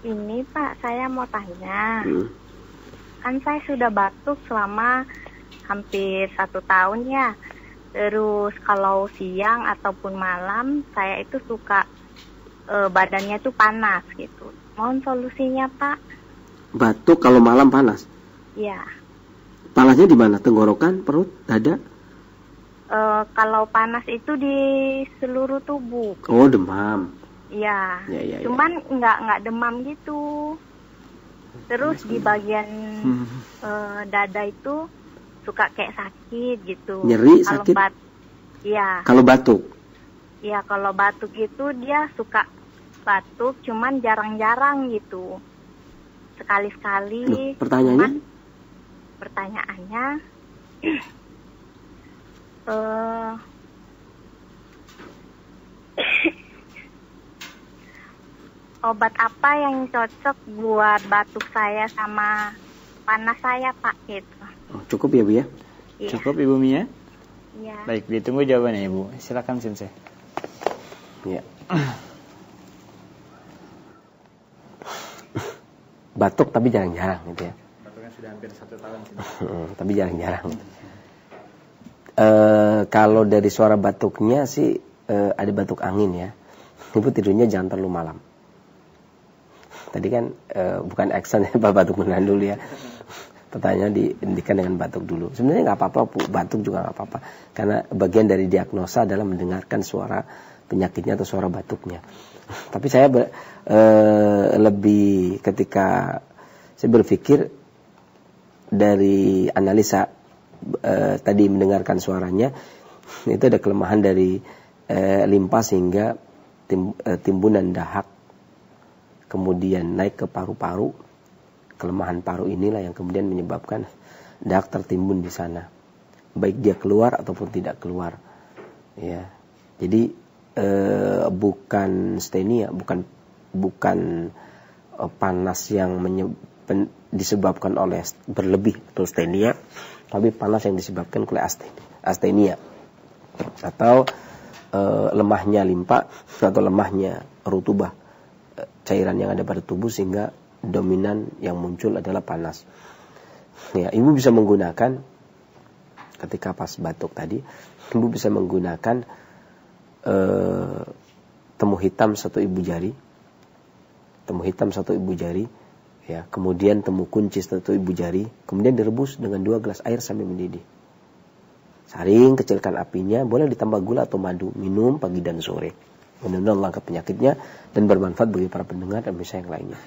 Ini Pak, saya mau tanya. Kan saya sudah batuk selama hampir 1 tahun ya. Terus kalau siang ataupun malam, saya itu suka badannya tuh panas gitu. Mohon solusinya Pak. Batuk kalau malam panas? Ya. Panasnya di mana? Tenggorokan, perut, dada? Kalau panas itu di seluruh tubuh. Oh, demam. Ya. Ya. Cuman nggak demam gitu. Terus di bagian dada itu suka kayak sakit gitu. Nyeri, kalau sakit? Iya. Kalau batuk? Iya, kalau batuk itu dia suka batuk, cuman jarang-jarang gitu. Sekali-sekali. Pertanyaannya? Pertanyaannya, obat apa yang cocok buat batuk saya sama panas saya Pak gitu. Oh, cukup ya Bu ya? Iya. Cukup Ibu Mia? Iya. Baik, ditunggu jawabannya Ibu. Silakan Sensei. Ya. Batuk tapi jarang-jarang gitu ya. Batuknya sudah hampir 1 tahun. Tapi jarang-jarang. Kalau dari suara batuknya sih ada batuk angin ya. Ibu tidurnya jangan terlalu malam. Tadi kan bukan action ya, batuk beneran dulu ya. Pertanyaan dihentikan dengan batuk dulu. Sebenarnya nggak apa-apa, batuk juga nggak apa-apa. Karena bagian dari diagnosa adalah mendengarkan suara penyakitnya atau suara batuknya. Tapi saya lebih ketika saya berpikir dari analisa tadi mendengarkan suaranya, itu ada kelemahan dari limpa sehingga timbunan dahak kemudian naik ke paru-paru. Kelemahan paru inilah yang kemudian menyebabkan dahak tertimbun di sana, baik dia keluar ataupun tidak keluar. Ya, jadi bukan stenia, bukan panas yang disebabkan oleh berlebih atau stenia, tapi panas yang disebabkan oleh astenia atau lemahnya limpa atau lemahnya rutubah cairan yang ada pada tubuh sehingga dominan yang muncul adalah panas. Ya, ibu bisa menggunakan ketika pas batuk tadi, ibu bisa menggunakan temu hitam 1 ibu jari, ya, kemudian temu kunci 1 ibu jari, kemudian direbus dengan 2 gelas air sampai mendidih. Saring kecilkan apinya, boleh ditambah gula atau madu, minum pagi dan sore. Mudah-mudahan langkah penyakitnya dan bermanfaat bagi para pendengar dan bisa yang lainnya.